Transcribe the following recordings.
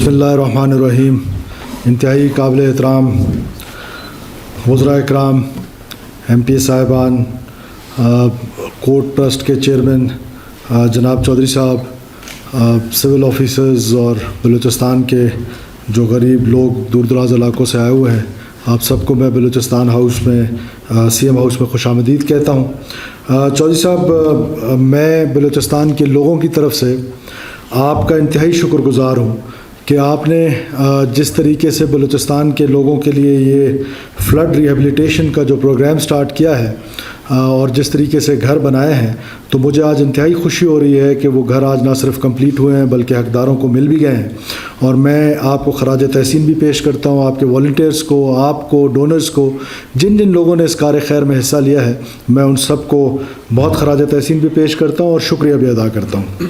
بسم اللہ الرحمن الرحیم. انتہائی قابل احترام وزراء اکرام، ایم پی صاحبان، کورٹ ٹرسٹ کے چیئرمین جناب چودھری صاحب، سول آفیسرز اور بلوچستان کے جو غریب لوگ دور دراز علاقوں سے آئے ہوئے ہیں، آپ سب کو میں بلوچستان ہاؤس میں سی ایم ہاؤس میں خوش آمدید کہتا ہوں. چودھری صاحب، میں بلوچستان کے لوگوں کی طرف سے آپ کا انتہائی شکر گزار ہوں کہ آپ نے جس طریقے سے بلوچستان کے لوگوں کے لیے یہ فلڈ ریہیبلیٹیشن کا جو پروگرام سٹارٹ کیا ہے اور جس طریقے سے گھر بنائے ہیں، تو مجھے آج انتہائی خوشی ہو رہی ہے کہ وہ گھر آج نہ صرف کمپلیٹ ہوئے ہیں بلکہ حقداروں کو مل بھی گئے ہیں. اور میں آپ کو خراج تحسین بھی پیش کرتا ہوں، آپ کے والنٹیئرز کو، آپ کو، ڈونرز کو، جن جن لوگوں نے اس کار خیر میں حصہ لیا ہے، میں ان سب کو بہت خراج تحسین بھی پیش کرتا ہوں اور شکریہ بھی ادا کرتا ہوں.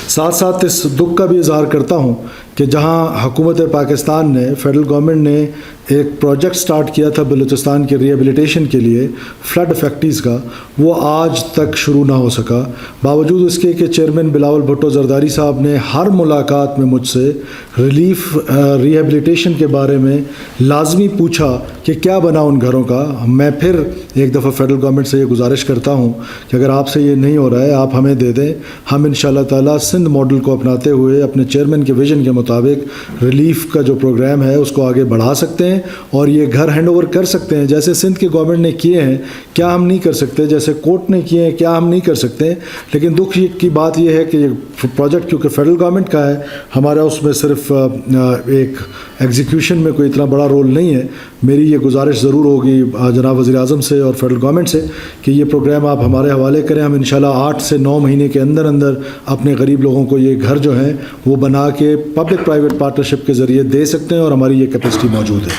ساتھ ساتھ اس دکھ کا بھی اظہار کرتا ہوں کہ جہاں حکومت پاکستان نے، فیڈرل گورنمنٹ نے ایک پروجیکٹ سٹارٹ کیا تھا بلوچستان کے ریہیبلیٹیشن کے لیے فلڈ فیکٹریز کا، وہ آج تک شروع نہ ہو سکا، باوجود اس کے کہ چیئرمین بلاول بھٹو زرداری صاحب نے ہر ملاقات میں مجھ سے ریلیف ریہیبلیٹیشن کے بارے میں لازمی پوچھا کہ کیا بنا ان گھروں کا. میں پھر ایک دفعہ فیڈرل گورنمنٹ سے یہ گزارش کرتا ہوں کہ اگر آپ سے یہ نہیں ہو رہا ہے، آپ ہمیں دے دیں. ہم انشاءاللہ تعالیٰ سندھ ماڈل کو اپناتے ہوئے اپنے چیئرمین کے ویژن کے مطابق ریلیف کا جو پروگرام ہے اس کو آگے بڑھا سکتے ہیں اور یہ گھر ہینڈ اوور کر سکتے ہیں. جیسے سندھ کی گورنمنٹ نے کیے ہیں، کیا ہم نہیں کر سکتے؟ جیسے کورٹ نے کیے ہیں، کیا ہم نہیں کر سکتے؟ لیکن دکھ کی بات یہ ہے کہ یہ پروجیکٹ کیونکہ فیڈرل گورنمنٹ کا ہے، ہمارا اس میں صرف ایک ایگزیکیوشن میں کوئی اتنا بڑا رول نہیں ہے. میری یہ گزارش ضرور ہوگی جناب وزیر اعظم سے اور فیڈرل گورنمنٹ سے کہ یہ پروگرام آپ ہمارے حوالے کریں. ہم انشاءاللہ 8 سے 9 مہینے کے اندر اندر اپنے غریب لوگوں کو یہ گھر جو ہیں وہ بنا کے پبلک پرائیویٹ پارٹنرشپ کے ذریعے دے سکتے ہیں اور ہماری یہ کیپیسٹی موجود ہے.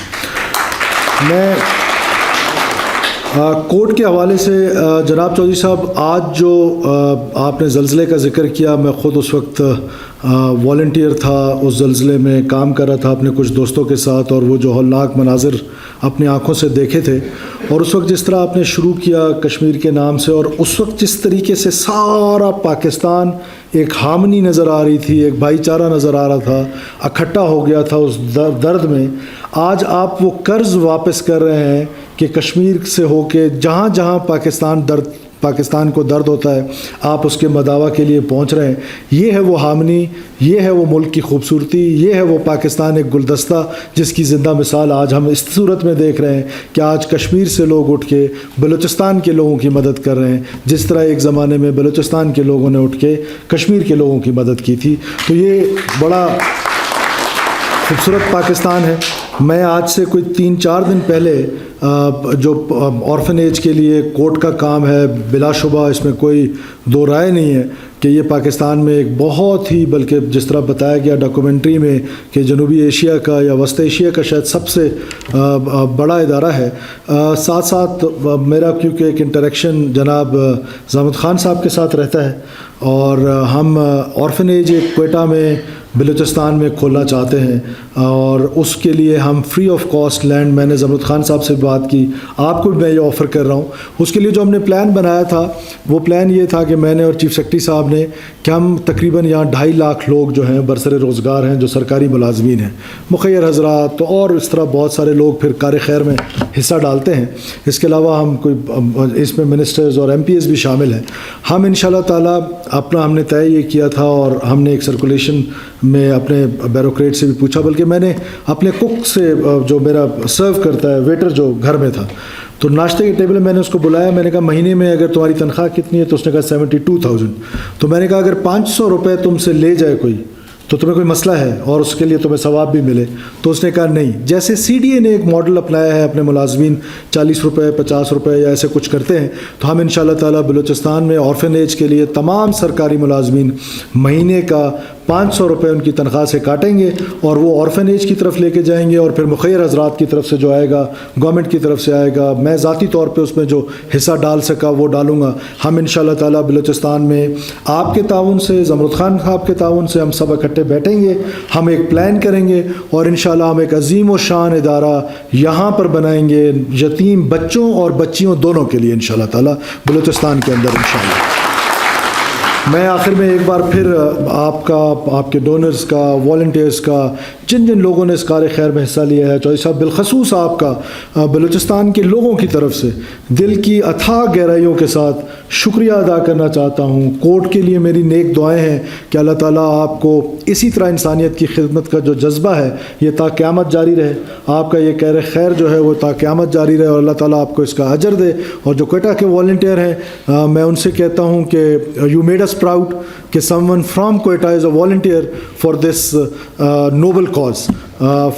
میں کورٹ کے حوالے سے جناب چودھری صاحب، آج جو آپ نے زلزلے کا ذکر کیا، میں خود اس وقت والنٹیئر تھا، اس زلزلے میں کام کر رہا تھا اپنے کچھ دوستوں کے ساتھ، اور وہ جو ہولناک مناظر اپنی آنکھوں سے دیکھے تھے. اور اس وقت جس طرح آپ نے شروع کیا کشمیر کے نام سے، اور اس وقت جس طریقے سے سارا پاکستان ایک ہارمنی نظر آ رہی تھی، ایک بھائی چارہ نظر آ رہا تھا، اکٹھا ہو گیا تھا اس درد میں. آج آپ وہ قرض واپس کر رہے ہیں کہ کشمیر سے ہو کے جہاں جہاں پاکستان کو درد ہوتا ہے آپ اس کے مداوع کے لیے پہنچ رہے ہیں. یہ ہے وہ ہارمنی، یہ ہے وہ ملک کی خوبصورتی، یہ ہے وہ پاکستان ایک گلدستہ جس کی زندہ مثال آج ہم اس صورت میں دیکھ رہے ہیں کہ آج کشمیر سے لوگ اٹھ کے بلوچستان کے لوگوں کی مدد کر رہے ہیں، جس طرح ایک زمانے میں بلوچستان کے لوگوں نے اٹھ کے کشمیر کے لوگوں کی مدد کی تھی. تو یہ بڑا خوبصورت پاکستان ہے. میں آج سے کوئی 3-4 دن پہلے جو آرفنیج کے لیے کورٹ کا کام ہے، بلا شبہ اس میں کوئی دو رائے نہیں ہے کہ یہ پاکستان میں ایک بہت ہی، بلکہ جس طرح بتایا گیا ڈاکومنٹری میں کہ جنوبی ایشیا کا یا وسط ایشیا کا شاید سب سے بڑا ادارہ ہے. ساتھ ساتھ میرا کیونکہ ایک انٹریکشن جناب زحمت خان صاحب کے ساتھ رہتا ہے، اور ہم آرفنیج ایک کوئٹہ میں بلوچستان میں کھولنا چاہتے ہیں، اور اس کے لیے ہم فری آف کاسٹ لینڈ، میں نے زحمت خان صاحب سے بات کی، آپ کو بھی میں یہ آفر کر رہا ہوں. اس کے لیے جو ہم نے پلان بنایا تھا، وہ پلان یہ تھا کہ میں نے اور چیف سیکرٹری صاحب نے کہ ہم تقریباً یہاں 2.5 لاکھ لوگ جو ہیں برسر روزگار ہیں، جو سرکاری ملازمین ہیں، مخیر حضرات، تو اور اس طرح بہت سارے لوگ پھر کار خیر میں حصہ ڈالتے ہیں. اس کے علاوہ ہم اس میں منسٹرز اور ایم پی ایس بھی شامل ہیں. ہم انشاءاللہ تعالیٰ اپنا ہم نے طے یہ کیا تھا، اور ہم نے ایک سرکولیشن میں اپنے بیوروکریٹ سے بھی پوچھا، بلکہ میں نے اپنے کک سے جو میرا سرو کرتا ہے، ویٹر جو گھر میں تھا، تو ناشتے کے ٹیبل میں نے اس کو بلایا. میں نے کہا مہینے میں اگر تمہاری تنخواہ کتنی ہے؟ تو اس نے کہا 72,000. تو میں نے کہا اگر 500 روپے تم سے لے جائے کوئی تو تمہیں کوئی مسئلہ ہے اور اس کے لیے تمہیں ثواب بھی ملے؟ تو اس نے کہا نہیں. جیسے سی ڈی اے نے ایک ماڈل اپنایا ہے، اپنے ملازمین 40 روپے 50 روپے یا ایسے کچھ کرتے ہیں، تو ہم انشاءاللہ تعالیٰ بلوچستان میں آرفنیج کے لیے تمام سرکاری ملازمین مہینے کا 500 روپے ان کی تنخواہ سے کاٹیں گے، اور وہ آرفنیج کی طرف لے کے جائیں گے، اور پھر مخیر حضرات کی طرف سے جو آئے گا، گورنمنٹ کی طرف سے آئے گا. میں ذاتی طور پہ اس میں جو حصہ ڈال سکا وہ ڈالوں گا. ہم انشاءاللہ تعالیٰ بلوچستان میں آپ کے تعاون سے، زمرد خان صاحب کے تعاون سے ہم سب اکٹھے بیٹھیں گے، ہم ایک پلان کریں گے، اور انشاءاللہ ہم ایک عظیم و شان ادارہ یہاں پر بنائیں گے، یتیم بچوں اور بچیوں دونوں کے لیے انشاءاللہ تعالیٰ بلوچستان کے اندر انشاءاللہ. میں آخر میں ایک بار پھر آپ کا، آپ کے ڈونرز کا، والنٹیئرز کا، جن جن لوگوں نے اس کار خیر میں حصہ لیا ہے، چودھری صاحب بالخصوص آپ کا بلوچستان کے لوگوں کی طرف سے دل کی اتھاہ گہرائیوں کے ساتھ شکریہ ادا کرنا چاہتا ہوں. کورٹ کے لیے میری نیک دعائیں ہیں کہ اللہ تعالیٰ آپ کو اسی طرح انسانیت کی خدمت کا جو جذبہ ہے یہ تا قیامت جاری رہے. آپ کا یہ کیر خیر جو ہے وہ تا قیامت جاری رہے اور اللہ تعالیٰ آپ کو اس کا اجر دے. اور جو کوئٹہ کے والنٹیئر ہیں میں ان سے کہتا ہوں کہ یو میڈ اس پراؤڈ کہ some one from Quetta is a volunteer for this Nobel cause.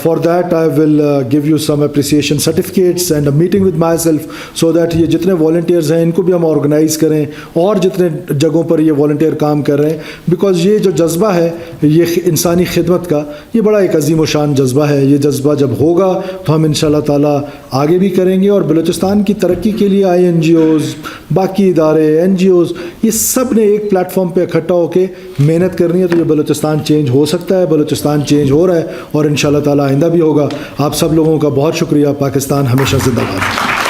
For that I will give you some appreciation certificates and a meeting with myself so that یہ جتنے volunteers ہیں ان کو بھی ہم organise کریں اور جتنے جگہوں پر یہ والنٹیئر کام کر رہے ہیں، بیکاز یہ جو جذبہ ہے یہ انسانی خدمت کا یہ بڑا ایک عظیم و شان جذبہ ہے. یہ جذبہ جب ہوگا تو ہم انشاءاللہ تعالیٰ آگے بھی کریں گے اور بلوچستان کی ترقی کے لیے INGOs، باقی ادارے، NGOs، یہ سب نے ایک پلیٹ فارم پہ اکٹھا ہو کے محنت کرنی ہے تو یہ بلوچستان چینج ہو سکتا ہے. بلوچستان چینج ہو رہا ہے اور انشاءاللہ تعالیٰ آئندہ بھی ہوگا. آپ سب لوگوں کا بہت شکریہ. پاکستان ہمیشہ زندہ باد.